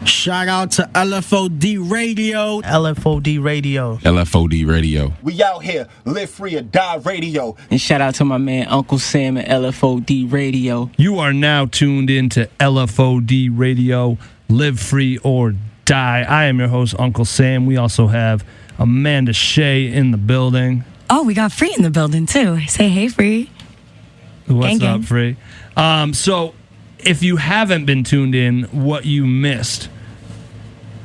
Shout out to LFOD Radio. LFOD Radio. LFOD Radio. We out here, live free or die radio. And shout out to my man Uncle Sam at LFOD Radio. You are now tuned in to LFOD Radio, live free or die. I am your host, Uncle Sam. We also have Amanda Shea in the building. Oh, we got Free in the building too. Say hey, Free. What's gang, up, Free? So if you haven't been tuned in, what you missed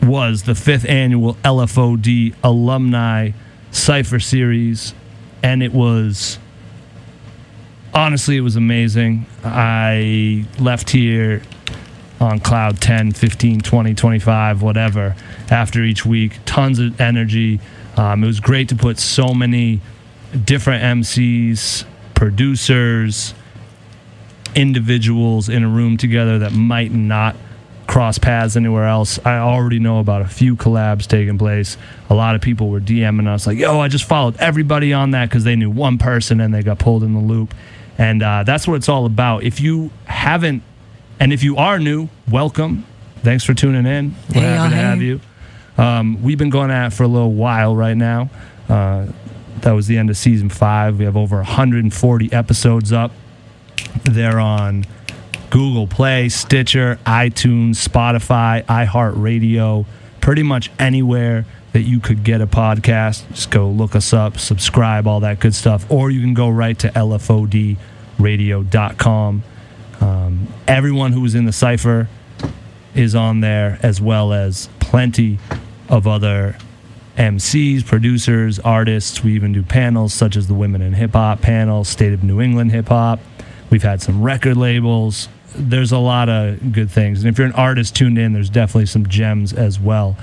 was the 5th annual LFOD Alumni Cypher Series, and it was, honestly, it was amazing. I left here on cloud 10, 15, 20, 25, whatever, after each week. Tons of energy. It was great to put so many different MCs, producers, individuals in a room together that might not cross paths anywhere else. I already know about a few collabs taking place. A lot of people were DMing us like, yo, I just followed everybody on that because they knew one person and they got pulled in the loop. And that's what it's all about. If you haven't, and if you are new, welcome. Thanks for tuning in. We're happy to have you. We've been going at it for a little while right now. That was the end of season 5. We have over 140 episodes up. They're on Google Play, Stitcher, iTunes, Spotify, iHeartRadio, pretty much anywhere that you could get a podcast. Just go look us up, subscribe, all that good stuff. Or you can go right to LFODradio.com. Everyone who was in the Cypher is on there, as well as plenty of other MCs, producers, artists. We even do panels such as the Women in Hip Hop panel, State of New England Hip Hop. We've had some record labels. There's a lot of good things. And if you're an artist tuned in, there's definitely some gems as well.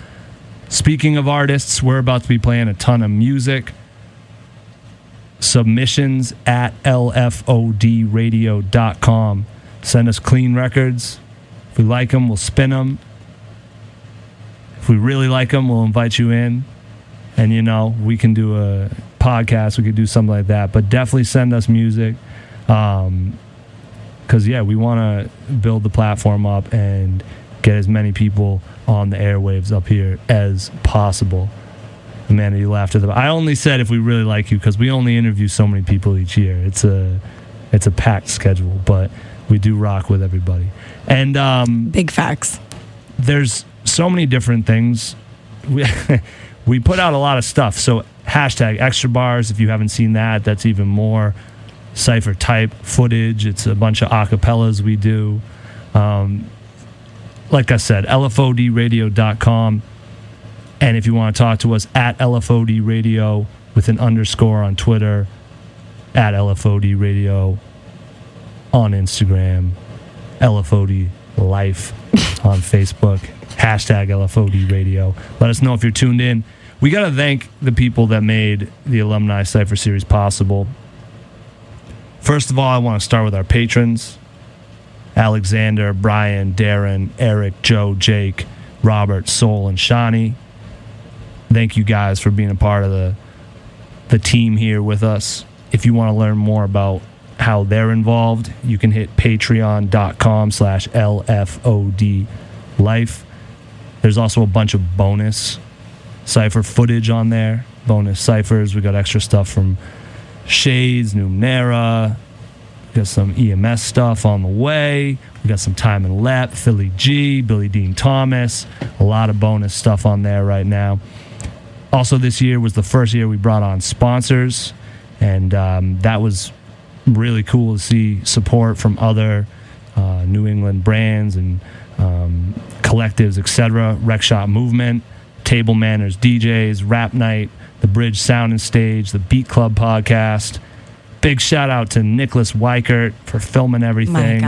Speaking of artists, we're about to be playing a ton of music. Submissions at LFODradio.com. Send us clean records. If we like them, we'll spin them. If we really like them, we'll invite you in. And, you know, we can do a podcast. We could do something like that. But definitely send us music. Because, yeah, we want to build the platform up and get as many people on the airwaves up here as possible. Amanda, you laughed at the... I only said if we really like you because we only interview so many people each year. It's a packed schedule, but we do rock with everybody. And big facts. There's so many different things. We put out a lot of stuff. So hashtag extra bars. If you haven't seen that, that's even more Cypher type footage. It's a bunch of acapellas we do. Like I said, LFODradio.com. And if you want to talk to us, at LFOD Radio with an underscore on Twitter, at LFOD Radio on Instagram, LFOD Life on Facebook, hashtag LFOD Radio. Let us know if you're tuned in. We got to thank the people that made the Alumni Cypher Series possible. First of all, I want to start with our patrons: Alexander, Brian, Darren, Eric, Joe, Jake, Robert, Soul, and Shani. Thank you guys for being a part of the team here with us. If you want to learn more about how they're involved, you can hit patreon.com/LFOD Life. There's also a bunch of bonus Cypher footage on there, bonus Cyphers. We got extra stuff from Shades, Numenera. We got some EMS stuff on the way. We got some Time and Lep, Philly G, Billy Dean Thomas. A lot of bonus stuff on there right now. Also, this year was the first year we brought on sponsors, and that was really cool to see support from other New England brands and collectives, etc. Rec Shop Movement, Table Manners DJs, Rap Night, The Bridge Sound and Stage, the Beat Club Podcast. Big shout out to Nicholas Weichert for filming everything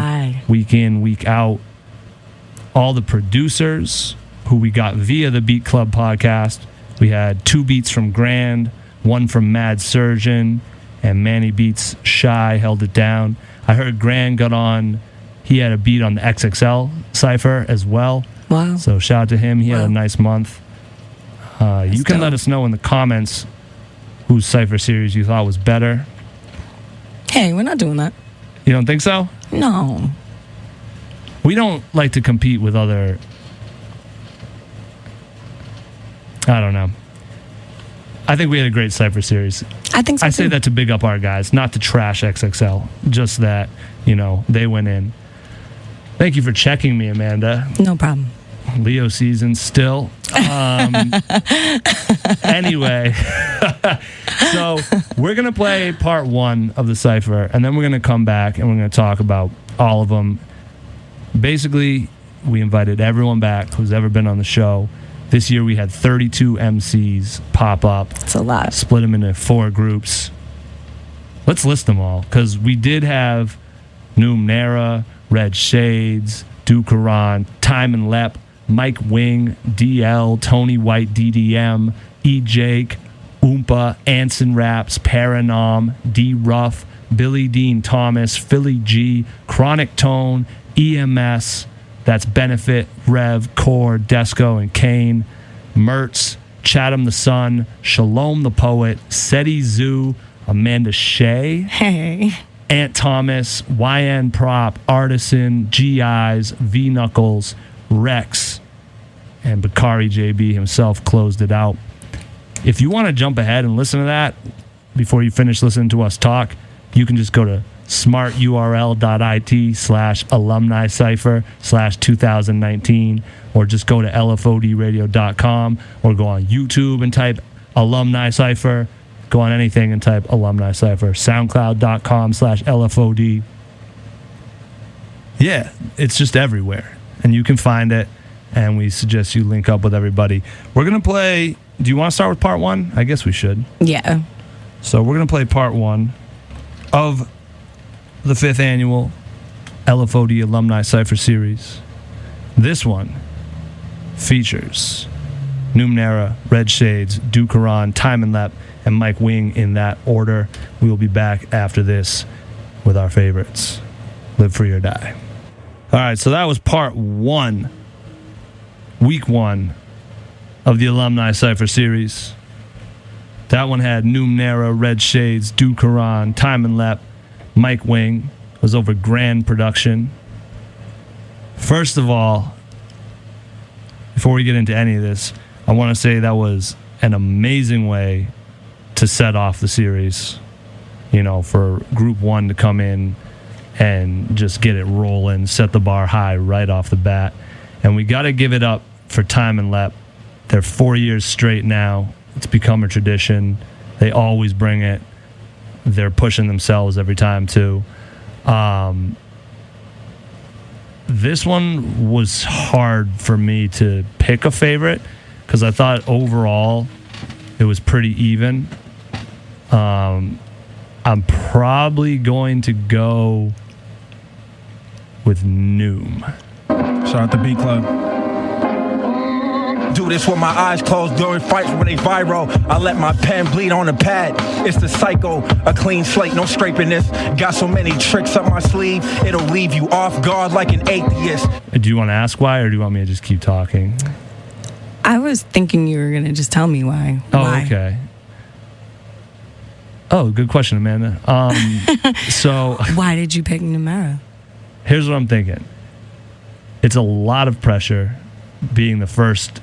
week in, week out. All the producers who we got via the Beat Club Podcast. We had 2 beats from Grand, 1 from Mad Surgeon, and Manny Beats Shy held it down. I heard Grand got on, he had a beat on the XXL Cypher as well. Wow. So shout out to him. He had a nice month. You can let us know in the comments whose Cypher series you thought was better. Hey, we're not doing that. You don't think so? No. We don't like to compete with other I don't know. I think we had a great Cypher series. I think so. I say that to big up our guys, not to trash XXL. Just that, they went in. Thank you for checking me, Amanda. No problem. Leo season still. Anyway, so we're going to play part 1 of the Cypher, and then we're going to come back and we're going to talk about all of them. Basically, we invited everyone back who's ever been on the show. This year we had 32 MCs pop up. It's a lot. Split them into 4 groups. Let's list them all, because we did have Noom Nara, Red Shades, Dukaran, Time and Lep, Mike Wing, DL, Tony White, DDM, E. Jake, Oompa, Anson Raps, Paranom, D. Ruff, Billy Dean Thomas, Philly G, Chronic Tone, EMS, that's Benefit, Rev, Core, Desco, and Kane, Mertz, Chatham the Sun, Shalom the Poet, Seti Zoo, Amanda Shea, Hey. Ant Thomas, YN Prop, Artisan, GIs, V Knuckles, Rex, and Bakari JB himself closed it out. If you want to jump ahead and listen to that before you finish listening to us talk, you can just go to smarturl.it/alumni cypher/2019, or just go to LFODradio.com, or go on YouTube and type Alumni Cypher. Go on anything and type Alumni Cypher. SoundCloud.com/LFOD. Yeah, it's just everywhere, and you can find it, and we suggest you link up with everybody. We're going to play... Do you want to start with part 1? I guess we should. Yeah. So we're going to play part 1 of the 5th annual LFOD Alumni Cypher Series. This one features Noom Nara, Red Shades, Dukaran, Time and Lep, and Mike Wing in that order. We will be back after this with our favorites. Live Free or Die. All right, so that was part 1, week 1 of the Alumni Cypher Series. That one had Noom Nara, Red Shades, Dukaran, Time and Lep, Mike Wing. It was over grand production. First of all, before we get into any of this, I want to say that was an amazing way to set off the series. For Group 1 to come in and just get it rolling, set the bar high right off the bat. And we got to give it up for Time and Lep. They're 4 years straight now. It's become a tradition. They always bring it. They're pushing themselves every time, too. This one was hard for me to pick a favorite, because I thought overall it was pretty even. I'm probably going to go with Noom. Shout out to B Club. Do this with my eyes closed during fights when they viral. I let my pen bleed on the pad. It's the psycho, a clean slate, no scraping this. Got so many tricks up my sleeve, it'll leave you off guard like an atheist. Do you want to ask why, or do you want me to just keep talking? I was thinking you were going to just tell me why. Oh, okay. Oh, good question, Amanda. So Why did you pick Numera? Here's what I'm thinking. It's a lot of pressure being the first,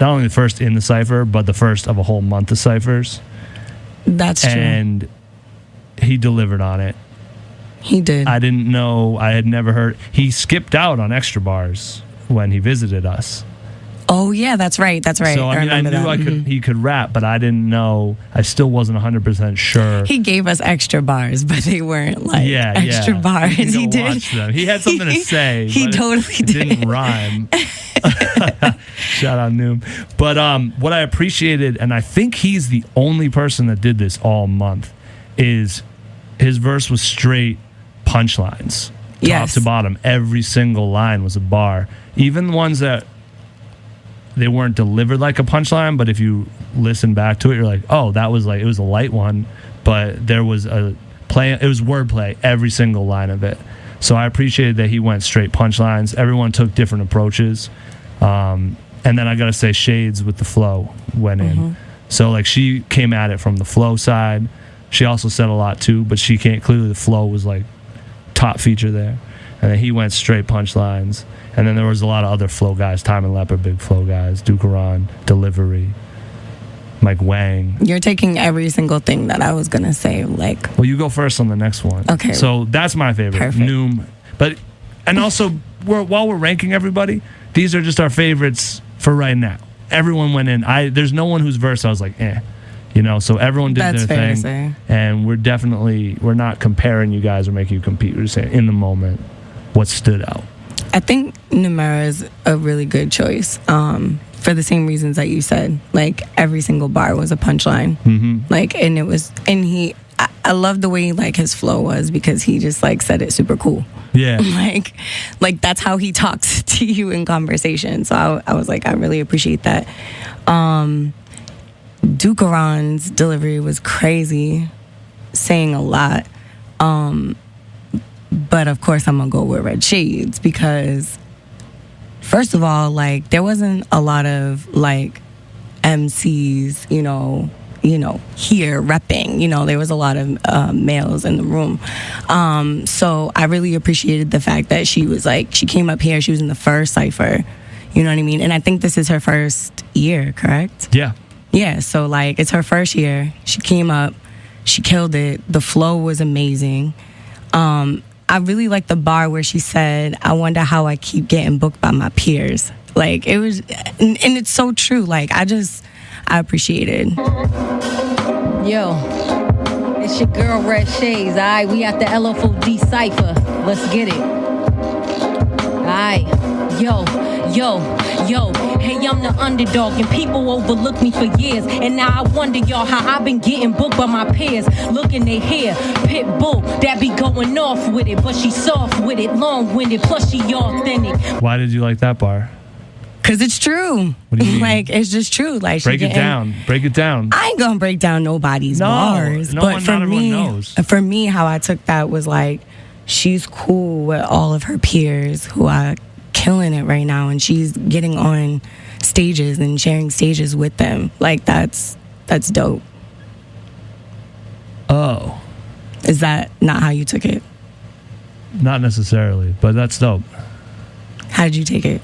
not only the first in the Cypher, but the first of a whole month of Cyphers. That's true. And he delivered on it. He did. I didn't know. I had never heard. He skipped out on Extra Bars when he visited us. Oh, yeah, that's right. That's right. So, I knew that. he could rap, but I didn't know. I still wasn't 100% sure. He gave us extra bars, but they weren't like extra bars. He did. Watch them. He had something to say. He totally it didn't rhyme. Shout out Noom. But what I appreciated, and I think he's the only person that did this all month, is his verse was straight punchlines. Yes. Top to bottom. Every single line was a bar. Even the ones that they weren't delivered like a punchline, but if you listen back to it, you're like, oh, that was like, it was a light one, but there was a play, it was wordplay, every single line of it. So I appreciated that he went straight punchlines. Everyone took different approaches. And then I got to say, Shades with the flow went in. So like she came at it from the flow side. She also said a lot too, but she can't, clearly the flow was like top feature there. And then he went straight punchlines. And then there was a lot of other flow guys, Time and Leopard, big flow guys, Dukaran, Delivery. Mike Wang. You're taking every single thing that I was going to say. Like, well, you go first on the next one. Okay. So that's my favorite. Perfect. Noom. And also, while we're ranking everybody, these are just our favorites for right now. Everyone went in. There's no one whose verse I was like, eh. You know, so everyone did That's their fair thing. to say. And we're not comparing you guys or making you compete. We're just saying, in the moment, what stood out. I think Numera is a really good choice for the same reasons that you said. Like, every single bar was a punchline. Mm-hmm. Like, and it was, and I love the way, like, his flow was, because he just, like, said it super cool. Yeah. Like that's how he talks to you in conversation. So I was like, I really appreciate that. Dukaron's delivery was crazy, saying a lot. But of course I'm gonna go with Red Shades, because first of all, like, there wasn't a lot of like MCs, you know, here repping. There was a lot of males in the room. So I really appreciated the fact that she was like, she came up here, she was in the first Cypher, you know what I mean? And I think this is her first year, correct? Yeah. Yeah, so like, it's her first year. She came up, she killed it. The flow was amazing. I really liked the bar where she said, I wonder how I keep getting booked by my peers. Like, it was, and it's so true. Like, I appreciated. Yo, it's your girl Red Shades, alright? We at the LFOD Cypher. Let's get it. Alright. Yo. Hey, I'm the underdog, and people overlook me for years. And now I wonder, y'all, how I've been getting booked by my peers. Looking they hair, Pitbull, that be going off with it. But she soft with it, long-winded, plus she authentic. Why did you like that bar? Because it's true. What do you mean? Like, it's just true. Like, Break it down. I ain't gonna break down nobody's bars. But for me, knows. For me, how I took that was like, she's cool with all of her peers who are killing it right now, and she's getting on stages and sharing stages with them. Like, that's dope. Oh. Is that not how you took it? Not necessarily, but that's dope. How did you take it?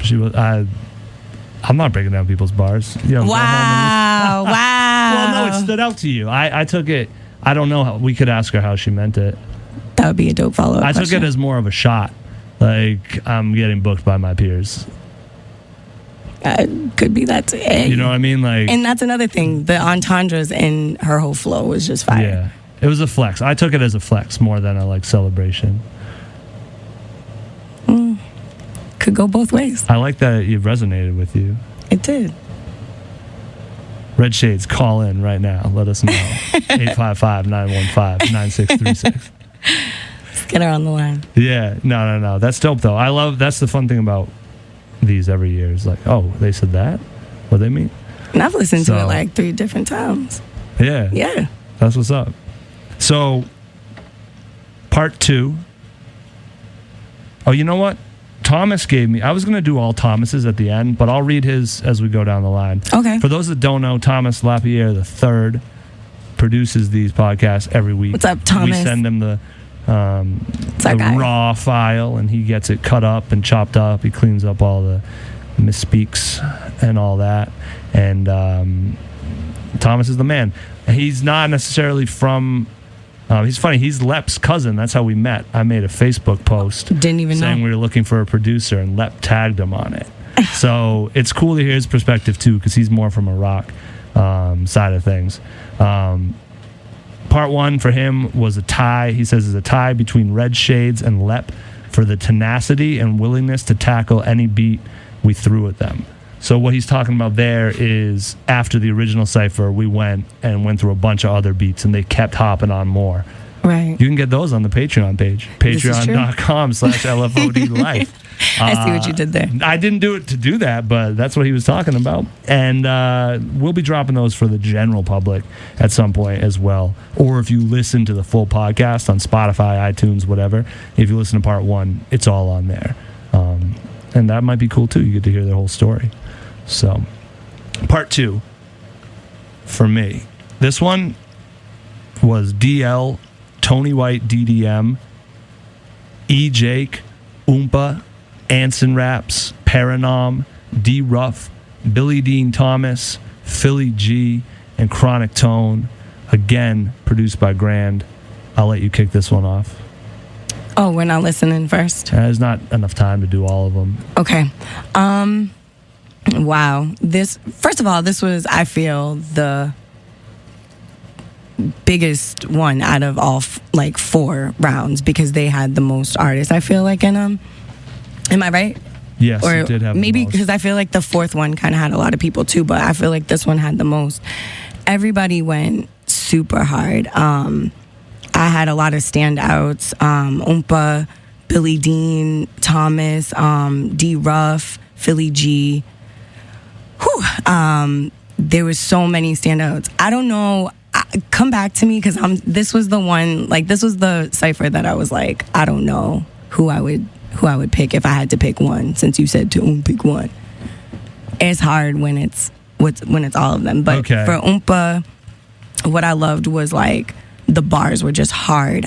She was. I'm not breaking down people's bars. You know, Wow. Wow. Well, no, it stood out to you. I took it. I don't know how we could ask her how she meant it. That would be a dope follow-up I question. took it as more of a shot. Like, I'm getting booked by my peers. Could be that too. You know what I mean? Like, and that's another thing. The entendres in her whole flow was just fire. Yeah, it was a flex. I took it as a flex more than a celebration. Could go both ways. I like that it resonated with you. It did. Red Shades, call in right now. Let us know. 855-915-9636. Let's get her on the line. Yeah, no. That's dope, though. That's the fun thing about these every year. Is like, oh, they said that? What do they mean? And I've listened to it like 3 different times. Yeah. Yeah. That's what's up. So, part 2. Oh, you know what? Thomas gave me, I was going to do all Thomas's at the end, but I'll read his as we go down the line. Okay. For those that don't know, Thomas Lapierre III produces these podcasts every week. What's up, Thomas? We send him the raw file, and he gets it cut up and chopped up. He cleans up all the misspeaks and all that. And Thomas is the man. He's not necessarily from... he's funny. He's Lep's cousin. That's how we met. I made a Facebook post Didn't even saying know. we were looking for a producer, and Lep tagged him on it. So it's cool to hear his perspective too, because he's more from a rock side of things. Part 1 for him was a tie. He says it's a tie between Red Shades and Lep for the tenacity and willingness to tackle any beat we threw at them. So what he's talking about there is after the original Cypher, we went through a bunch of other beats, and they kept hopping on more. Right. You can get those on the Patreon page, patreon.com/LFOD I see what you did there. I didn't do it to do that, but that's what he was talking about. And we'll be dropping those for the general public at some point as well. Or if you listen to the full podcast on Spotify, iTunes, whatever, if you listen to part 1, it's all on there. And that might be cool too. You get to hear their whole story. So, part 2 for me. This one was DL, Tony White, DDM, E. Jake, Oompa, Anson Raps, Paranom, D. Ruff, Billy Dean Thomas, Philly G, and Chronic Tone. Again, produced by Grand. I'll let you kick this one off. Oh, we're not listening first? There's not enough time to do all of them. Okay. Wow. First of all, this was, I feel, the biggest one out of all 4 rounds because they had the most artists, I feel like, in them. Am I right? Yes, or it did have maybe the most. because I feel like the 4th one kind of had a lot of people too, but I feel like this one had the most. Everybody went super hard. I had a lot of standouts. Oompa, Billy Dean, Thomas, D Ruff, Philly G. There was so many standouts. I don't know. Come back to me because this was the one. This was the Cypher that I was like, I don't know who I would pick if I had to pick one. Since you said to pick one, it's hard when it's all of them. But okay. For Oompa, what I loved was the bars were just hard,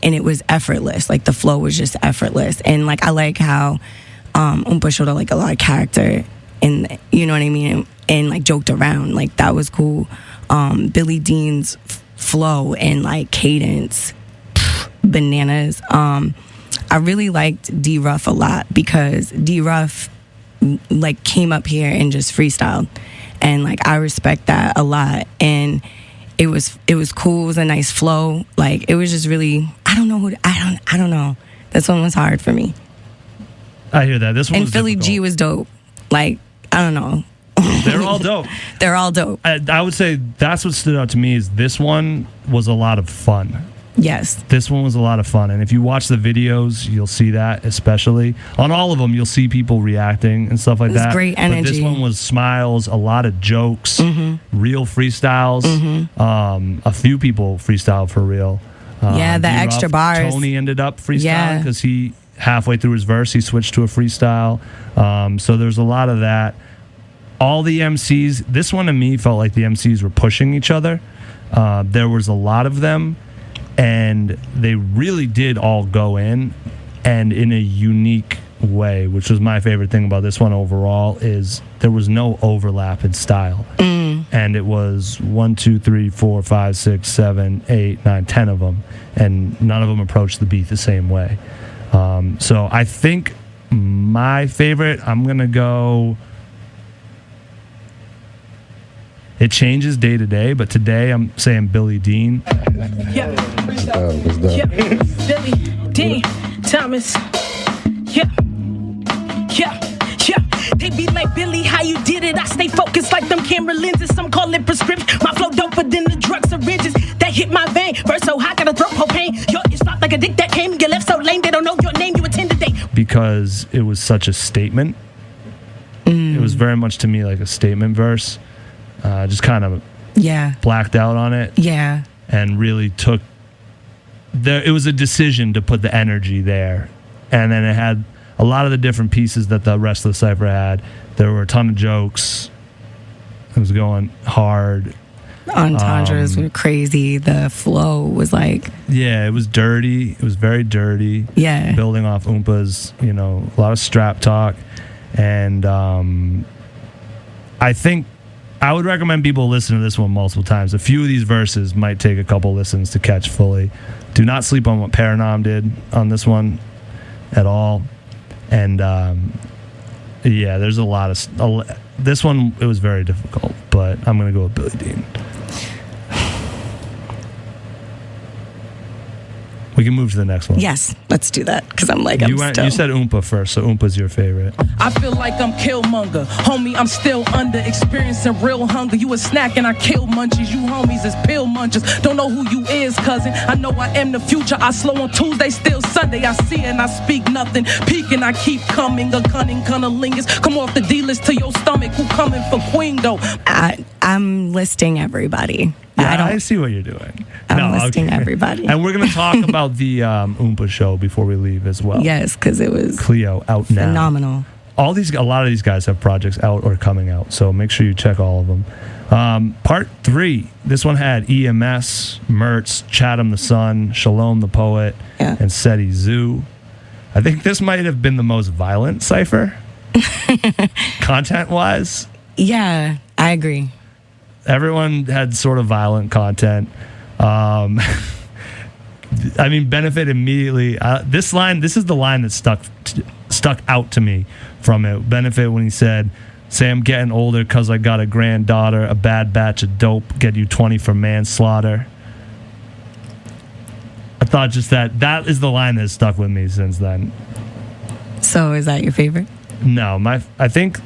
and it was effortless. The flow was just effortless, and I like how Oompa showed a lot of character, and you know what I mean, and joked around. That was cool. Billy Dean's flow and cadence, bananas. I really liked D Ruff a lot because D Ruff came up here and just freestyled, and I respect that a lot. And it was cool. It was a nice flow. It was just really, I don't know. This one was hard for me. I hear that. This one and was Philly difficult. G was dope. I don't know. They're all dope. They're all dope. I would say that's what stood out to me is this one was a lot of fun. Yes. This one was a lot of fun. And if you watch the videos, you'll see that, especially. On all of them, you'll see people reacting and stuff like that. Great energy. But this one was smiles, a lot of jokes, real freestyles. A few people freestyled for real. Yeah, the D-Ruff, extra bars. Tony ended up freestyling Yeah. because he, halfway through his verse, he switched to a freestyle. So there's a lot of that. All the MCs, this one to me felt like the MCs were pushing each other. There was a lot of them. And they really did all go in, and in a unique way, which was my favorite thing about this one overall, is there was no overlap in style. And it was 1, 2, 3, 4, 5, 6, 7, 8, 9, 10 of them, and none of them approached the beat the same way. So I think my favorite, I'm going to go... It changes day to day, but today I'm saying Billy Dean. Yeah. Yeah. Billy Dean Thomas. Yeah. Yeah. Yeah. They be like, Billy, how you did it? I stay focused like them camera lenses. Some call it prescription. My flow doper than the drugs syringes that hit my vein. Verse so high, gotta throw propane. Yo, it's not like a dick that came. You left so lame, they don't know your name. You attended they. Because it was such a statement. It was very much to me like a statement verse. Just kind of blacked out on it. Yeah. And really took... It was a decision to put the energy there. And then it had a lot of the different pieces that the rest of the Cypher had. There were a ton of jokes. It was going hard. Entendres were crazy. The flow was Yeah, it was dirty. It was very dirty. Yeah. Building off Oompa's, a lot of strap talk. And I think I would recommend people listen to this one multiple times. A few of these verses might take a couple listens to catch fully. Do not sleep on what Paranom did on this one at all. And there's a lot of... This one, it was very difficult, but I'm going to go with Billy Dean. We can move to the next one. Yes, let's do that because I'm You said Oompa first, so Oompa's your favorite. I feel like I'm Killmonger. Homie, I'm still under experiencing real hunger. You a snack and I kill munchies. You homies is pill munchers. Don't know who you is, cousin. I know I am the future. I slow on Tuesday, still Sunday. I see and I speak nothing. Peeking, I keep coming. A cunning cunnilingus. Come off the D-list to your stomach. Who coming for Queen, though? I'm listing everybody. Yeah, I see what you're doing. I'm listing everybody. And we're going to talk about the Oompa show before we leave as well. Yes, because it was Cleo out now. Phenomenal. A lot of these guys have projects out or coming out, so make sure you check all of them. Part 3. This one had EMS, Mertz, Chatham the Sun, Shalom the Poet, and Seti Zoo. I think this might have been the most violent Cypher, content-wise. Yeah, I agree. everyone had sort of violent content. I mean, Benefit immediately. This is the line that stuck out to me from it. Benefit when he said, "Say I'm getting older because I got a granddaughter. A bad batch of dope get you 20 for manslaughter." I thought just that is the line that's stuck with me since then. So is that your favorite? No, I think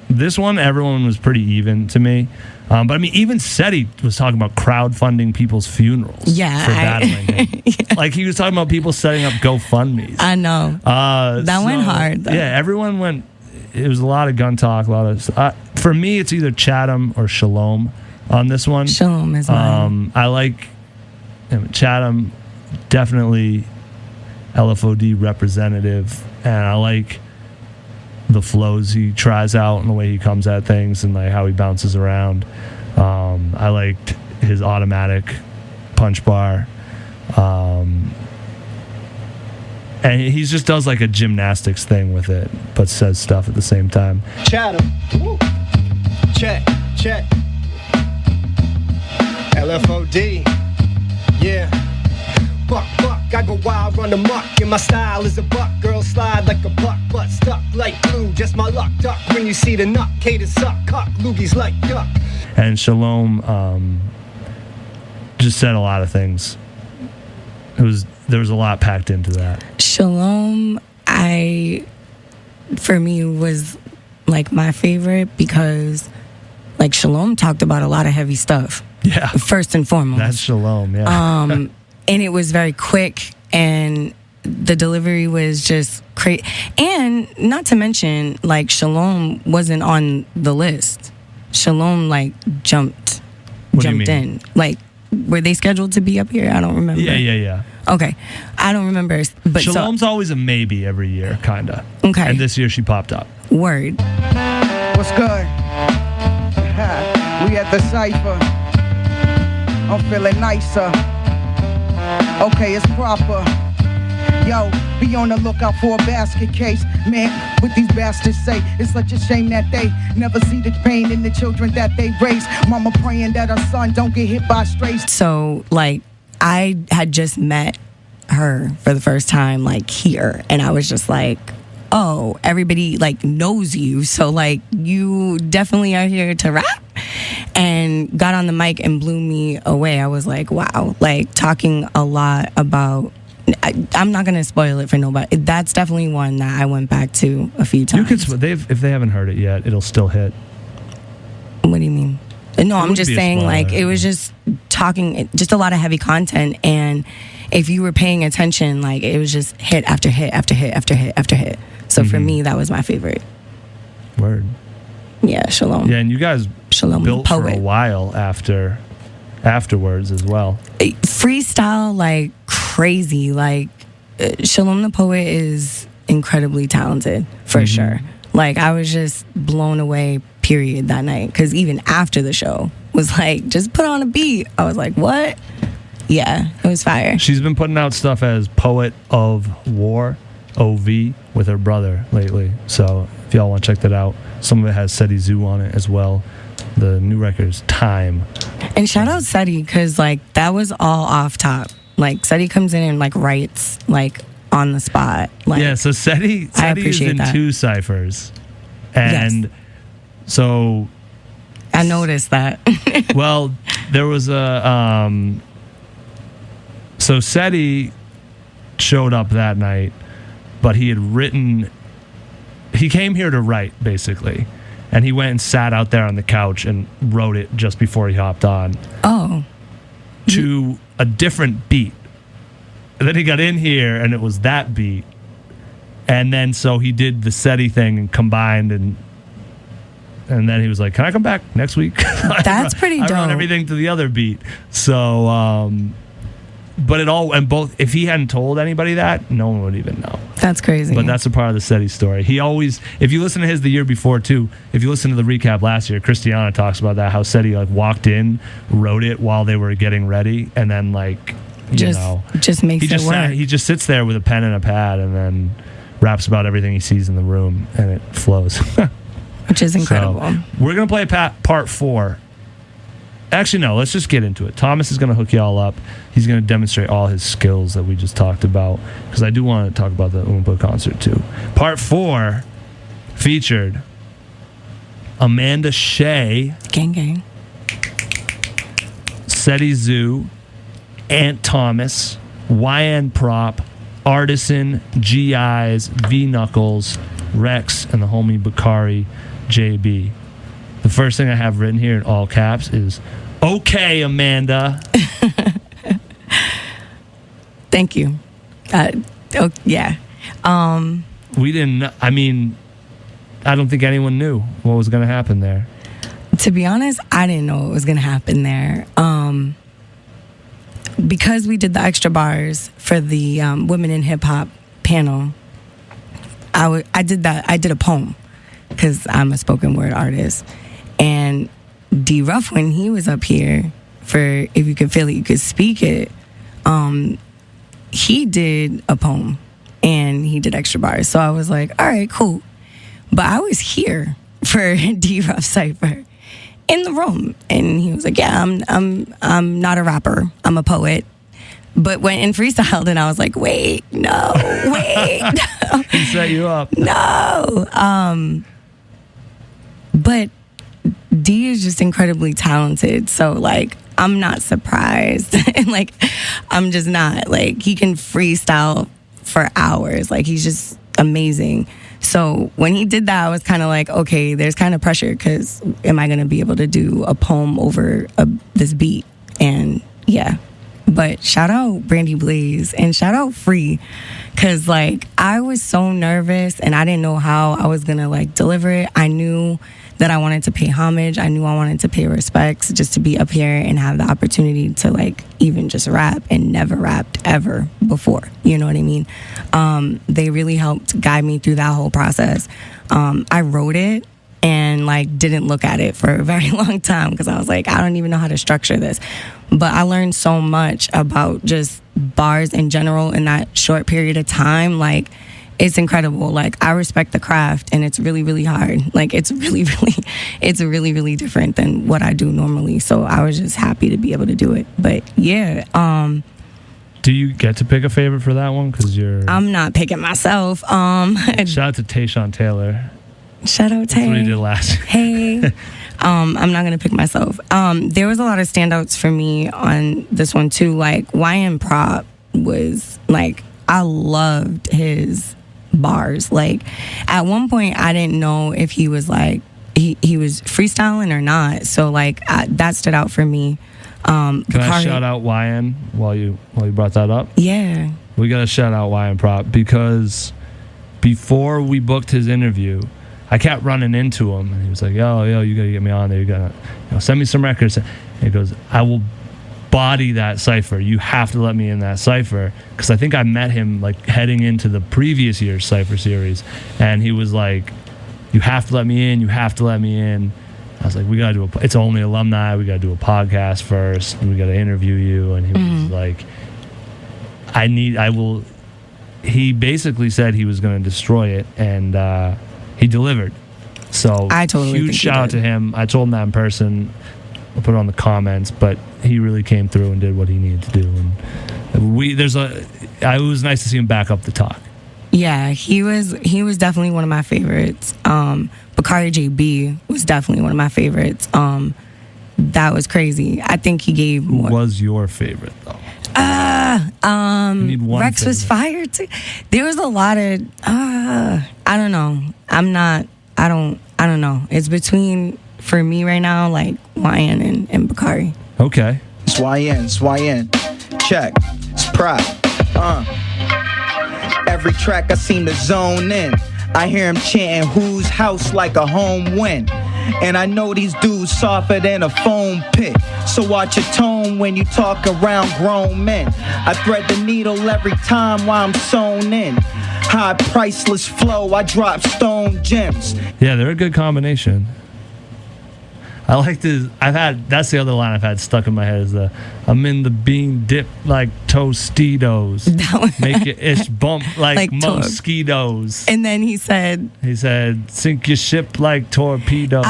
this one, everyone was pretty even to me. But I mean, even SETI was talking about crowdfunding people's funerals. Yeah, for battling him. Yeah. Like he was talking about people setting up GoFundMes. I know. That went hard, though. Yeah, everyone went. It was a lot of gun talk, a lot of. For me, it's either Chatham or Shalom on this one. Shalom is mine. I like Chatham, definitely LFOD representative, and I like the flows he tries out and the way he comes at things and like how he bounces around. I liked his automatic punch bar. And he just does like a gymnastics thing with it, but says stuff at the same time. Chatham. Woo. Check. LFOD. Yeah. Buck, I go wild, run amok, and my style is a buck. Girl slide like a buck, butt stuck like glue. Just my luck, duck when you see the nut. Caters suck, cock, loogies like yuck. And Shalom just said a lot of things. There was a lot packed into that. Shalom, for me, was like my favorite because like Shalom talked about a lot of heavy stuff. Yeah. First and foremost. That's Shalom, yeah. And it was very quick, and the delivery was just crazy. And not to mention, like, Shalom wasn't on the list. Shalom, like, jumped in. Like, were they scheduled to be up here? I don't remember. Yeah. Okay. I don't remember. But Shalom's always a maybe every year, kind of. Okay. And this year she popped up. Word. What's good? We at the Cypher. I'm feeling nicer. Okay, it's proper. Yo, be on the lookout for a basket case. Man, what these bastards say, it's such a shame that they never see the pain in the children that they raise. Mama praying that her son don't get hit by strays. So, like, I had just met her for the first time, like, here. And I was just like, oh, everybody, like, knows you. So, like, you definitely are here to rap. And got on the mic and blew me away. I was like, wow, like, talking a lot about... I'm not going to spoil it for nobody. That's definitely one that I went back to a few times. If they haven't heard it yet, it'll still hit. What do you mean? No, I'm just saying, like, it was just talking, just a lot of heavy content. And if you were paying attention, like, it was just hit after hit after hit after hit after hit. So for me, that was my favorite. Word. Yeah, Shalom. Yeah, and you guys Shalom built the poet. for a while afterwards as well. Freestyle like crazy. Like Shalom the poet is incredibly talented for sure. Like I was just blown away period that night, because even after the show was like, just put on a beat. I was like, what? Yeah, it was fire. She's been putting out stuff as Poet of War, OV, with her brother lately. So if y'all want to check that out, some of it has Seti Zoo on it as well. The new record is Time. And shout out Seti, because like that was all off top. Like Seti comes in and like writes like on the spot. Like, yeah, so Seti is in that. 2 ciphers. And so I noticed that. well, there was a so Seti showed up that night, but he came here to write, basically. And he went and sat out there on the couch and wrote it just before he hopped on. Oh. To a different beat. And then he got in here and it was that beat. And then so he did the SETI thing and combined, and then he was like, can I come back next week? That's pretty dope. I run everything to the other beat. So, but if he hadn't told anybody that, no one would even know. That's crazy. But that's a part of the SETI story. He always, if you listen to his the year before too, if you listen to the recap last year, Christiana talks about that, how SETI like walked in, wrote it while they were getting ready, and then like, just makes it work. He just sits there with a pen and a pad and then raps about everything he sees in the room, and it flows. Which is incredible. So, we're going to play part 4 Actually, no, let's just get into it. Thomas is going to hook y'all up. He's going to demonstrate all his skills that we just talked about, because I do want to talk about the Oompa concert too. Part 4 featured Amanda Shea, Gang gang. Seti Zoo, Ant Thomas, YN Prop, Artisan, GIs, V Knuckles, Rex, and the homie Bakari JB. The first thing I have written here in all caps is, okay, Amanda. Thank you. Yeah. We didn't, I mean, I don't think anyone knew what was going to happen there. To be honest, I didn't know what was going to happen there. Because we did the extra bars for the Women in Hip Hop panel, I did a poem, because I'm a spoken word artist. And D Ruff, when he was up here for If You Could Feel It, You Could Speak It, he did a poem and he did extra bars. So I was like, all right, cool. But I was here for D Ruff Cypher in the room, and he was like, yeah, I'm not a rapper, I'm a poet. But went and freestyled, and I was like, wait, no. He set you up. No. But D is just incredibly talented. So, like, I'm not surprised. And, like, I'm just not. Like, he can freestyle for hours. Like, he's just amazing. So when he did that, I was kind of like, okay, there's kind of pressure, because am I going to be able to do a poem over this beat? And, yeah. But shout out Brandy Blaze and shout out Free, because, like, I was so nervous and I didn't know how I was going to, like, deliver it. I knew that I wanted to pay homage. I knew I wanted to pay respects, just to be up here and have the opportunity to, like, even just rap, and never rapped ever before. You know what I mean? They really helped guide me through that whole process. I wrote it and, like, didn't look at it for a very long time, because I was like, I don't even know how to structure this. But I learned so much about just bars in general in that short period of time. Like, it's incredible. Like, I respect the craft, and it's really, really hard. Like, it's really, really different than what I do normally. So I was just happy to be able to do it. But yeah. Do you get to pick a favorite for that one? Because I'm not picking myself. Shout out to Tayshawn Taylor. Shout out Tay. That's what he did last. Hey. I'm not going to pick myself. There was a lot of standouts for me on this one too. Like, YN Prop was, like, I loved his bars. Like, at one point I didn't know if he was, like, he was freestyling or not. So, like, that stood out for me. Can I shout out YN while you brought that up? Yeah. We got to shout out YN Prop, because before we booked his interview, I kept running into him, and he was like, yo, you got to get me on there. You got to send me some records. And he goes, I will body that Cypher. You have to let me in that Cypher. Because I think I met him, like, heading into the previous year's Cypher series. And he was like, you have to let me in. You have to let me in. I was like, we got to do it's only alumni. We got to do a podcast first. And we got to interview you. And he was like, he basically said he was going to destroy it. And, he delivered. So I totally huge shout out to him. I told him that in person. I'll put it on the comments, but he really came through and did what he needed to do. And it was nice to see him back up the talk. Yeah, he was definitely one of my favorites. Bakari JB was definitely one of my favorites. That was crazy. I think he gave more. Who was your favorite though? Rex was fire too. There was a lot of I don't know. I don't know. It's between, for me right now, like, YN and Bakari. Okay. It's YN. Check. It's Prop. Every track I seem to zone in. I hear him chanting whose house like a home win. And I know these dudes softer than a foam pit. So watch your tone when you talk around grown men. I thread the needle every time while I'm sewn in. High priceless flow, I drop stone gems. Yeah, they're a good combination. I like this. That's the other line I've had stuck in my head is I'm in the bean dip like Tostitos. Make your ish bump like mosquitoes. And then he said, sink your ship like torpedoes.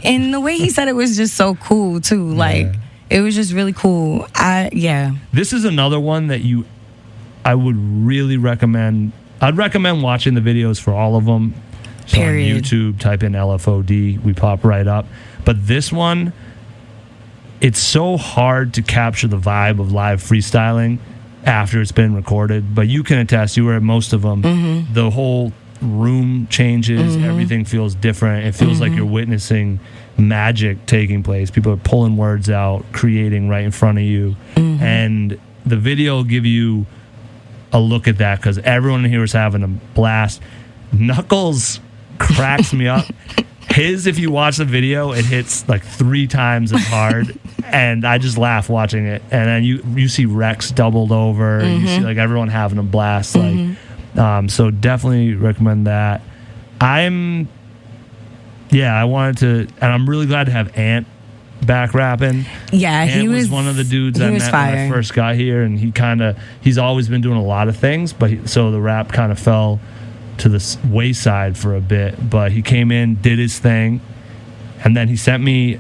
And the way he said it was just so cool too. Like, it was just really cool. This is another one that I would really recommend. I'd recommend watching the videos for all of them. So Period. On YouTube, type in LFOD, we pop right up. But this one, it's so hard to capture the vibe of live freestyling after it's been recorded. But you can attest, you were at most of them. Mm-hmm. The whole room changes. Mm-hmm. Everything feels different. It feels like you're witnessing magic taking place. People are pulling words out, creating right in front of you. Mm-hmm. And the video will give you a look at that because everyone here is having a blast. Knuckles cracks me up. If you watch the video, it hits like 3 times as hard, and I just laugh watching it. And then you see Rex doubled over, you see like everyone having a blast. So definitely recommend that. I wanted to, and I'm really glad to have Ant back rapping. Yeah, Ant he was one of the dudes I met fire. when I first got here, and he's always been doing a lot of things, but so the rap kind of fell to the wayside for a bit, but he came in, did his thing, and then he sent me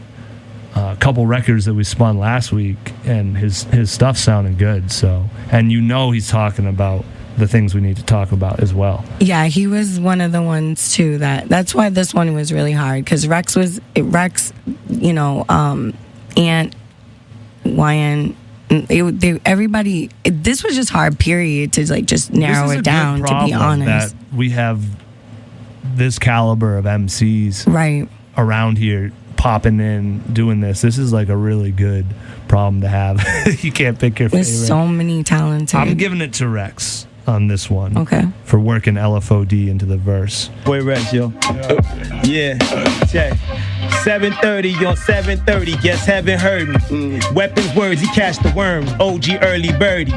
a couple records that we spun last week, and his stuff sounded good. So, and he's talking about the things we need to talk about as well. Yeah, he was one of the ones too that's why this one was really hard because Rex, Ant, YN. Everybody. This was just hard. Period. To like just narrow it down. To be honest, that we have this caliber of MCs right around here popping in doing this. This is like a really good problem to have. You can't pick your favorite. There's so many talented. I'm giving it to Rex on this one. Okay. For working LFOD into the verse. Boy Rex, yo. Yeah. Check. 7:30 on 7:30, guess haven't heard me. Weapons, words, he catch the worms. OG early birdie.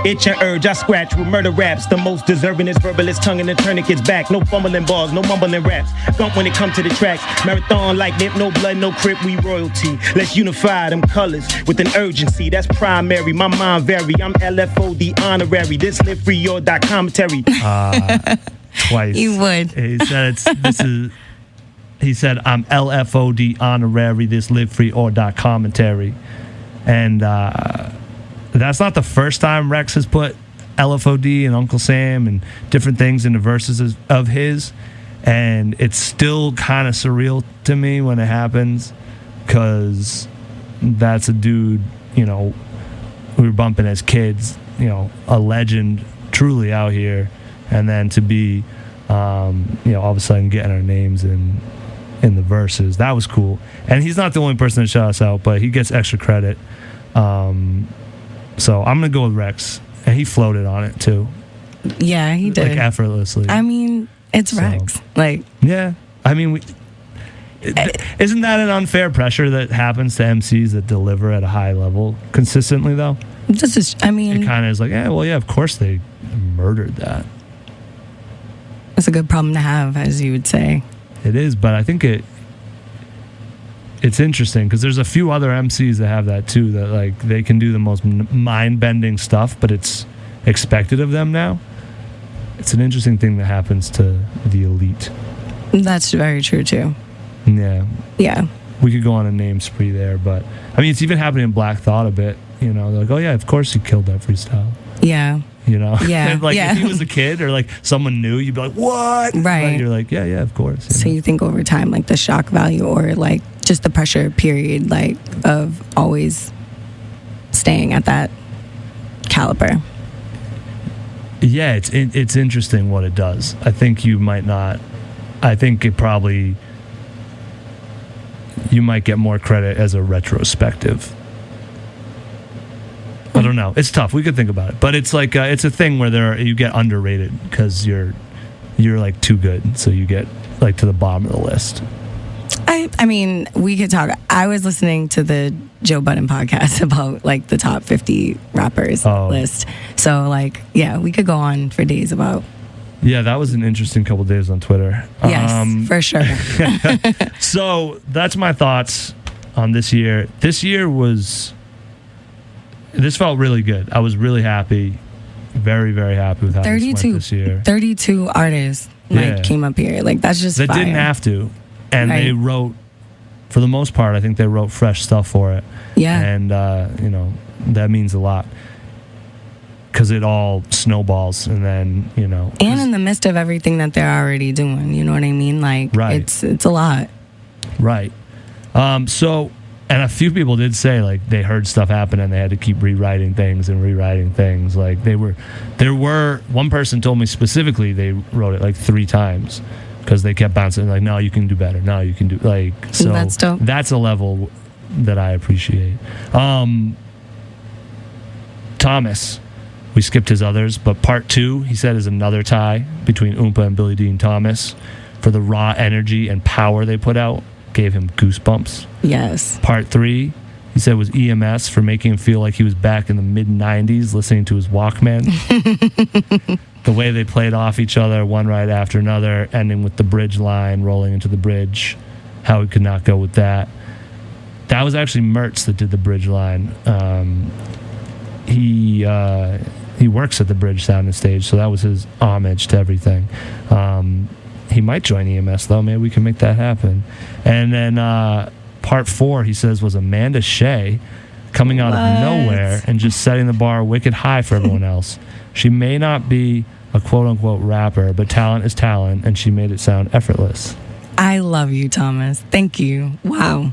Itch and urge, I scratch with murder raps. The most deserving is verbalist, tongue and the tourniquet's back. No fumbling balls, no mumbling raps. Thump when it come to the tracks. Marathon like nip, no blood, no crip, we royalty. Let's unify them colors with an urgency. That's primary, my mind vary. I'm LFOD honorary. This live free or dot commentary. Twice. You would. He said I'm LFOD honorary. This live free or dot commentary. And that's not the first time Rex has put LFOD and Uncle Sam and different things into verses of his, and it's still kind of surreal to me when it happens because that's a dude, we were bumping as kids, a legend truly out here, and then to be, all of a sudden getting our names in the verses, that was cool. And he's not the only person to shout us out, but he gets extra credit. So I'm going to go with Rex. And he floated on it, too. Yeah, he did. Like, effortlessly. I mean, it's Rex. Yeah. I mean, isn't that an unfair pressure that happens to MCs that deliver at a high level consistently, though? It kind of is like, of course they murdered that. It's a good problem to have, as you would say. It is, but I think it's interesting because there's a few other MCs that have that too, that like they can do the most mind-bending stuff, but it's expected of them now. It's an interesting thing that happens to the elite. That's very true too. Yeah. Yeah. We could go on a name spree there, but I mean, it's even happening in Black Thought a bit. They're like, oh yeah, of course he killed that freestyle. Yeah. Yeah. Like yeah. if he was a kid or like someone new, you'd be like, what? Right. But you're like, yeah, of course. So you think over time, like the shock value or like just the pressure period, like of always staying at that caliber. Yeah, it's interesting what it does. I think you might not. I think it probably you might get more credit as a retrospective. I don't know. It's tough. We could think about it, but it's like it's a thing where you get underrated because you're like too good, so you get like to the bottom of the list. I mean, we could talk. I was listening to the Joe Budden podcast about like the top 50 rappers list. So like, yeah, we could go on for days about. Yeah, that was an interesting couple days on Twitter. Yes, for sure. So that's my thoughts on this year. This felt really good. I was really happy, very, very happy with how this went this year. 32 artists came up here. Like, that's just They fire. didn't have to. And Right. they wrote, for the most part, I think they wrote fresh stuff for it. Yeah. And, that means a lot. Because it all snowballs and then, And in the midst of everything that they're already doing, you know what I mean? Like, Right. it's a lot. Right. And a few people did say, like, they heard stuff happen and they had to keep rewriting things. Like, one person told me specifically they wrote it like 3 times because they kept bouncing, like, no, you can do better. No, you can do, like, so That's dope. That's a level that I appreciate. Thomas, we skipped his others, but part 2, he said, is another tie between Oompa and Billy Dean Thomas for the raw energy and power they put out. Gave him goosebumps. Yes. Part 3, he said, was EMS for making him feel like he was back in the mid-90s listening to his Walkman. The way they played off each other, one right after another, ending with the bridge line, rolling into the bridge. How he could not go with that. That was actually Mertz that did the bridge line. He works at the Bridge Sound and Stage, so that was his homage to everything. He might join EMS, though. Maybe we can make that happen. And then part 4, he says, was Amanda Shea coming out of nowhere and just setting the bar wicked high for everyone else. She may not be a quote-unquote rapper, but talent is talent, and she made it sound effortless. I love you, Thomas. Thank you. Wow.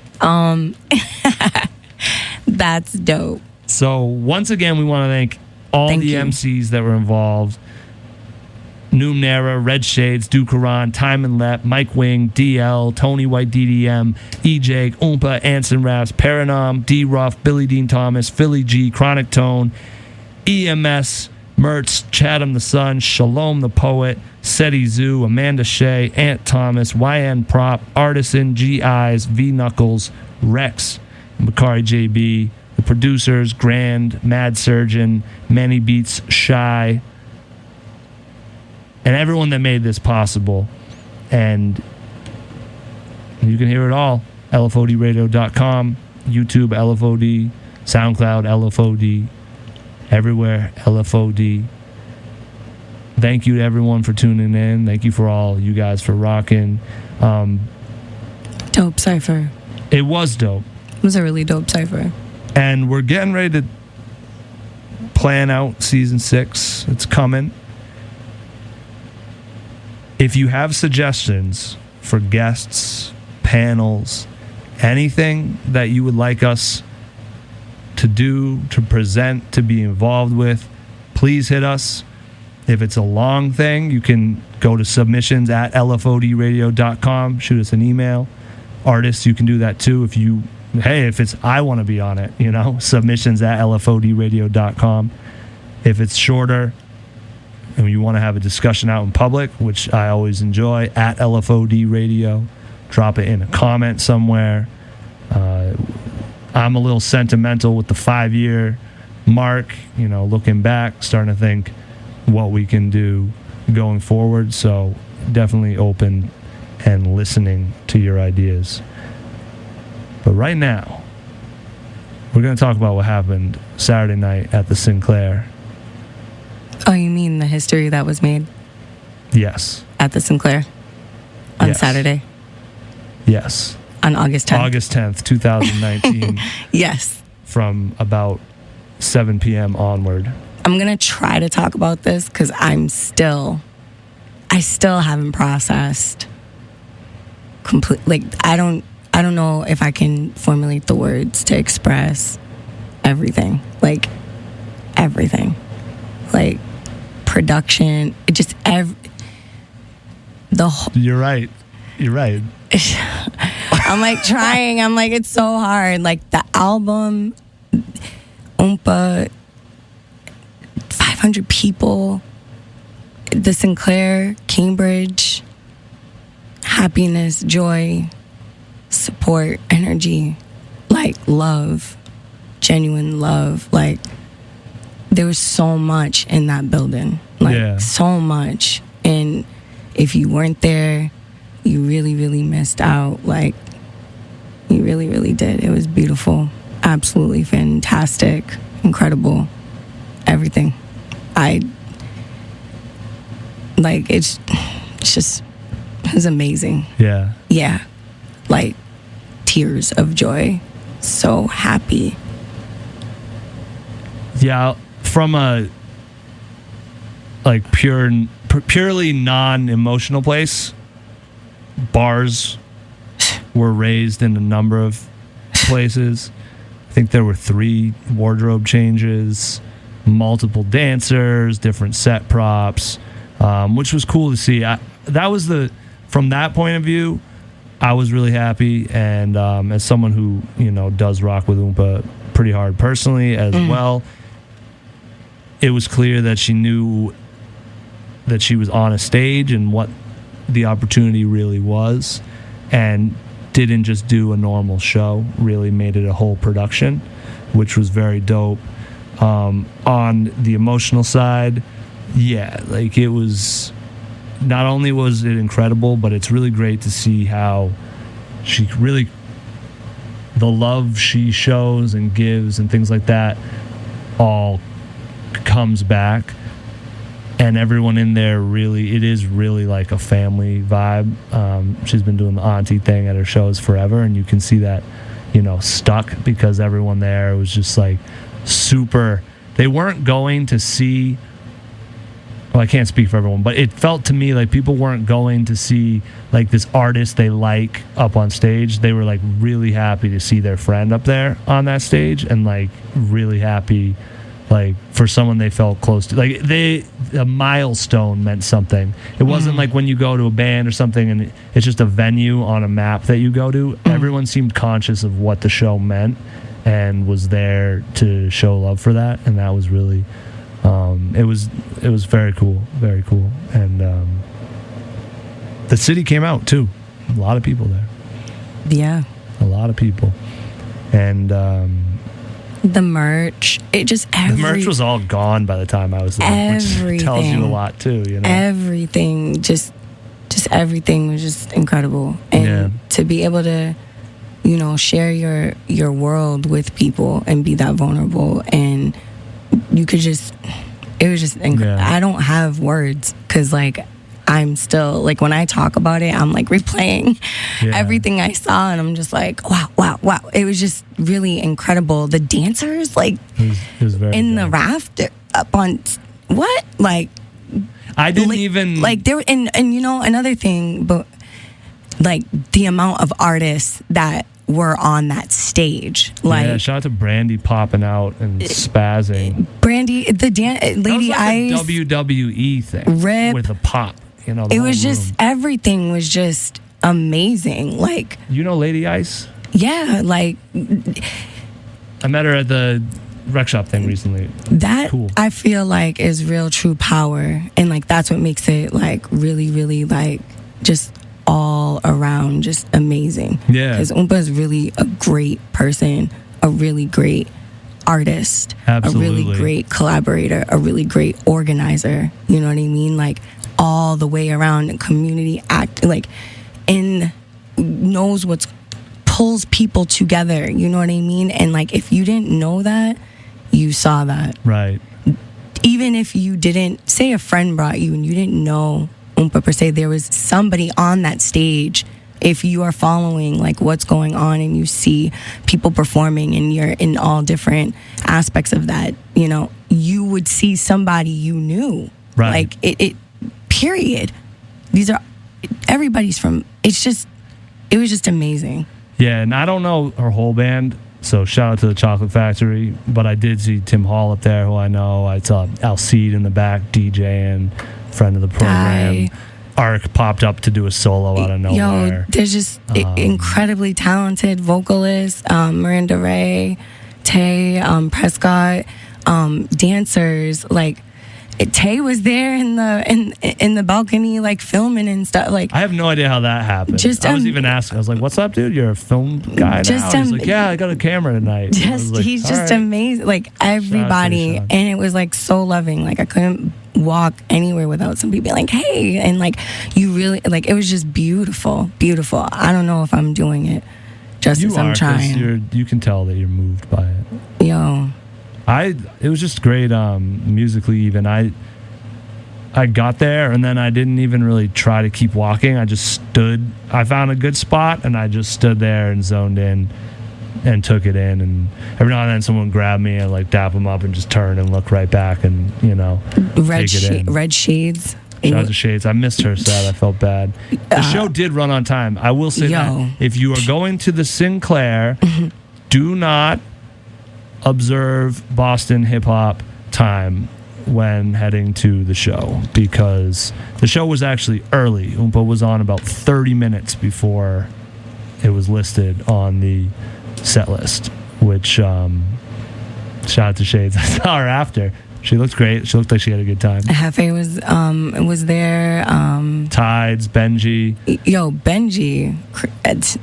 That's dope. So once again, we want to thank all the MCs that were involved. Noom Nera, Red Shades, Dukaran, Time and Lep, Mike Wing, DL, Tony White DDM, EJ, Oompa, Anson Raps, Paranam, D Ruff, Billy Dean Thomas, Philly G, Chronic Tone, EMS, Mertz, Chatham the Sun, Shalom the Poet, Seti Zoo, Amanda Shea, Ant Thomas, YN Prop, Artisan, G Eyes, V Knuckles, Rex, Makari JB, the producers, Grand, Mad Surgeon, Manny Beats, Shy, and everyone that made this possible. And you can hear it all. LFODradio.com, YouTube LFOD, SoundCloud LFOD, everywhere LFOD. Thank you to everyone for tuning in. Thank you for all you guys for rocking. Dope Cypher. It was dope. It was a really dope Cypher. And we're getting ready to plan out season 6. It's coming. If you have suggestions for guests, panels, anything that you would like us to do, to present, to be involved with, please hit us. If it's a long thing, you can go to submissions at LFODradio.com. Shoot us an email. Artists, you can do that too. If it's I want to be on it, submissions at LFODradio.com. If it's shorter and you want to have a discussion out in public, which I always enjoy, at LFOD Radio, drop it in a comment somewhere. I'm a little sentimental with the 5-year mark, looking back, starting to think what we can do going forward. So definitely open and listening to your ideas. But right now, we're going to talk about what happened Saturday night at the Sinclair. Oh, you mean the history that was made? Yes. At the Sinclair? On Saturday? Yes. On August 10th? August 10th, 2019. Yes. From about 7 p.m. onward. I'm going to try to talk about this because I still haven't processed I don't know if I can formulate the words to express everything. Everything. Production, You're right. I'm trying. It's so hard. The album, Oompa, 500 people, the Sinclair, Cambridge, happiness, joy, support, energy, love, genuine love. There was so much in that building. So much. And if you weren't there, you really, really missed out. You really, really did. It was beautiful, absolutely fantastic, incredible, everything. It's just, it was amazing. Yeah. Yeah, like tears of joy, so happy. Yeah, from a like purely non-emotional place, bars were raised in a number of places. I think there were 3 wardrobe changes, multiple dancers, different set props, which was cool to see. From that point of view, I was really happy, and as someone who does rock with Oompa pretty hard personally as well, it was clear that she knew that she was on a stage and what the opportunity really was, and didn't just do a normal show, really made it a whole production, which was very dope. On the emotional side, yeah, like it was, not only was it incredible, but it's really great to see how she really, the love she shows and gives and things like that all comes back, and everyone in there really, it is really like a family vibe. She's been doing the auntie thing at her shows forever, and you can see that stuck, because everyone there was just like super, they weren't going to see, well, I can't speak for everyone, but it felt to me like people weren't going to see like this artist they like up on stage. They were like really happy to see their friend up there on that stage, and like really happy like for someone they felt close to. Like a milestone meant something. It wasn't like when you go to a band or something and it's just a venue on a map that you go to. Everyone seemed conscious of what the show meant and was there to show love for that, and that was really it was very cool, and the city came out too. A lot of people there. Yeah, a lot of people, and the merch, the merch was all gone by the time I was there, which tells you a lot too. Everything, just everything was just incredible, and to be able to share your world with people and be that vulnerable, and you could just, it was just I don't have words, because like I'm still like, when I talk about it, I'm like replaying everything I saw, and I'm just like wow. It was just really incredible. The dancers, like it was very in the raft up on what, like I didn't even like there, and another thing, but like the amount of artists that were on that stage, like shout out to Brandy popping out and spazzing. Brandy, the Lady Ice, Ice, WWE thing, Rip, with a pop. It was just everything was just amazing. Like Lady Ice. Yeah, like I met her at the rec shop thing recently. That cool. I feel like is real true power, and like that's what makes it like really, really like just all around just amazing. Yeah, because Oompa is really a great person, a really great artist, absolutely, a really great collaborator, a really great organizer. You know what I mean? Like all the way around, community act, like knows what's pulls people together. You know what I mean? And like if you didn't know that, you saw that. Right. Even if you didn't, say a friend brought you and you didn't know Oompa per se, there was somebody on that stage. If you are following like what's going on and you see people performing and you're in all different aspects of that, you would see somebody you knew. Right. Like it period. These are everybody's from, it was just amazing. Yeah, and I don't know her whole band, so shout out to the Chocolate Factory, but I did see Tim Hall up there, who I know. I saw Alcide in the back, DJing, friend of the program. Ark popped up to do a solo out of nowhere. They're just incredibly talented vocalists. Miranda Ray, Tay, Prescott, dancers. Like Tay was there in the balcony, like filming and stuff. Like I have no idea how that happened. I was even asking. I was like, "What's up, dude? You're a film guy now?" He's like, "Yeah, I got a camera tonight." He's just amazing. Like everybody, and it was like so loving. Like I couldn't walk anywhere without somebody being like, "Hey," and like you really like. It was just beautiful. I don't know if I'm doing it justice. I'm trying. You can tell that you're moved by it. Yo. It was just great musically even. I got there and then I didn't even really try to keep walking. I just stood. I found a good spot and I just stood there and zoned in and took it in. And every now and then someone grabbed me and like dap them up and just turn and look right back and, you know, Red take it in. Red Shades. Shout out to Shades. I missed her sad. I felt bad. The show did run on time. I will say that if you are going to the Sinclair, do not observe Boston hip hop time when heading to the show, because the show was actually early. Oompa was on about 30 minutes before it was listed on the set list, which shout out to Shades. I saw her after. She looked great. She looked like she had a good time. Hefe was there. Tides, Benji. Yo, Benji, it's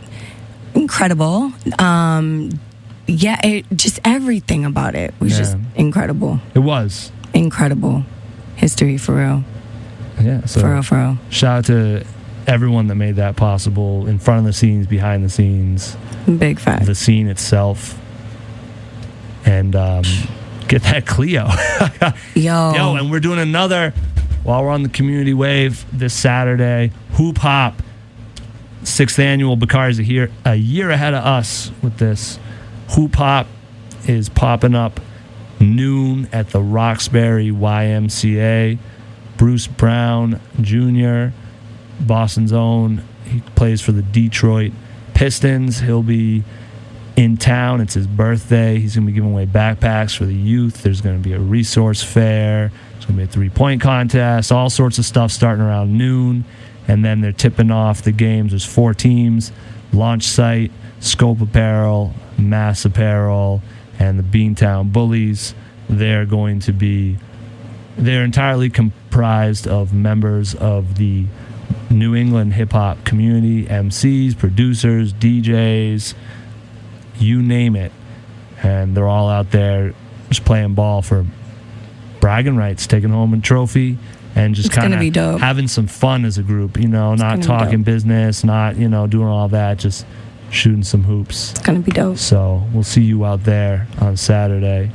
incredible. Just everything about it was just incredible. It was incredible. History for real. Yeah, so for real. Shout out to everyone that made that possible, in front of the scenes, behind the scenes. Big fact. The scene itself. And get that Clio. Yo, and we're doing another, while we're on the community wave, this Saturday, Hoop Hop. 6th annual. Bakari's a year ahead of us with this. Hoop Hop is popping up noon at the Roxbury YMCA. Bruce Brown Jr., Boston's own. He plays for the Detroit Pistons. He'll be in town. It's his birthday. He's going to be giving away backpacks for the youth. There's going to be a resource fair. There's going to be a 3-point contest. All sorts of stuff starting around noon. And then they're tipping off the games. There's 4 teams. Launch Site, Scope Apparel, Mass Apparel, and the Beantown Bullies. They're entirely comprised of members of the New England hip-hop community, MCs, producers, DJs, you name it. And they're all out there just playing ball for bragging rights, taking home a trophy, and just kind of having some fun as a group, you know, not talking business, not, you know, doing all that, just shooting some hoops. It's going to be dope. So we'll see you out there on Saturday.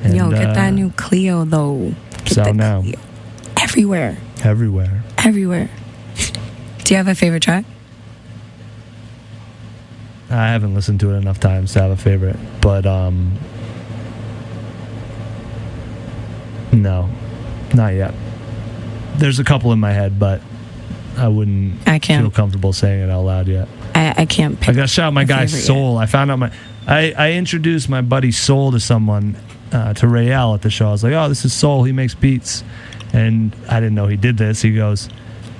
And, yo, get that new Clio, though. It's out now. Clio. Everywhere. Do you have a favorite track? I haven't listened to it enough times to have a favorite, but no, not yet. There's a couple in my head, but I can't feel comfortable saying it out loud yet. I can't pick. I gotta shout out my guy Soul. Yet. I found out I introduced my buddy Soul to someone, to Rael at the show. I was like, oh, this is Soul. He makes beats. And I didn't know he did this. He goes,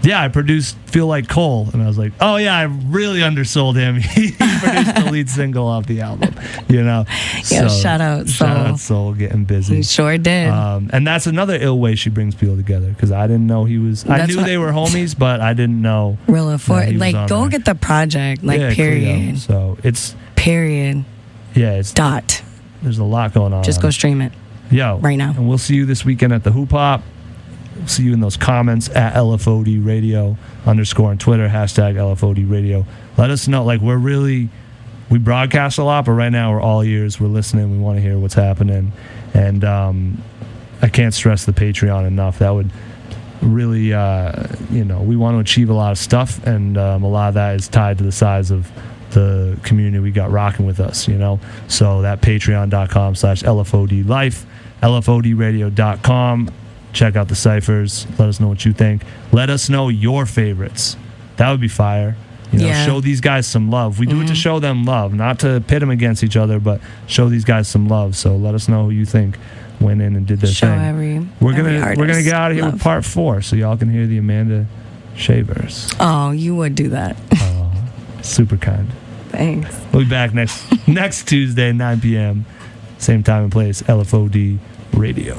yeah, I produced Feel Like Cole. And I was like, oh, yeah, I really undersold him. He produced the lead single off the album, you know. Yeah, shout out Soul. Shout out Soul, getting busy. He sure did. And that's another ill way she brings people together, because I didn't know he was. I knew they were homies, but I didn't know. Real afford. Like, go get the project, like, yeah, period. Clio. So it's. Period. Yeah, it's. Dot. There's a lot going on. Just go stream it. Yo. Right now. And we'll see you this weekend at the Hoop Hop. We'll see you in those comments at LFOD Radio _ on Twitter, #LFOD Radio. Let us know. Like, we broadcast a lot, but right now we're all ears. We're listening. We want to hear what's happening. And I can't stress the Patreon enough. That would really, we want to achieve a lot of stuff, and a lot of that is tied to the size of the community we got rocking with us, you know. So that patreon.com/LFOD Life, LFODradio.com. Check out the ciphers. Let us know what you think. Let us know your favorites. That would be fire. You know, show these guys some love. We do it to show them love, not to pit them against each other, but show these guys some love. So let us know who you think went in and did their thing. We're gonna get out of here with part 4, so y'all can hear the Amanda Shavers. Oh, you would do that. Oh, super kind. Thanks. We'll be back next Tuesday, 9 p.m. Same time and place. LFOD Radio.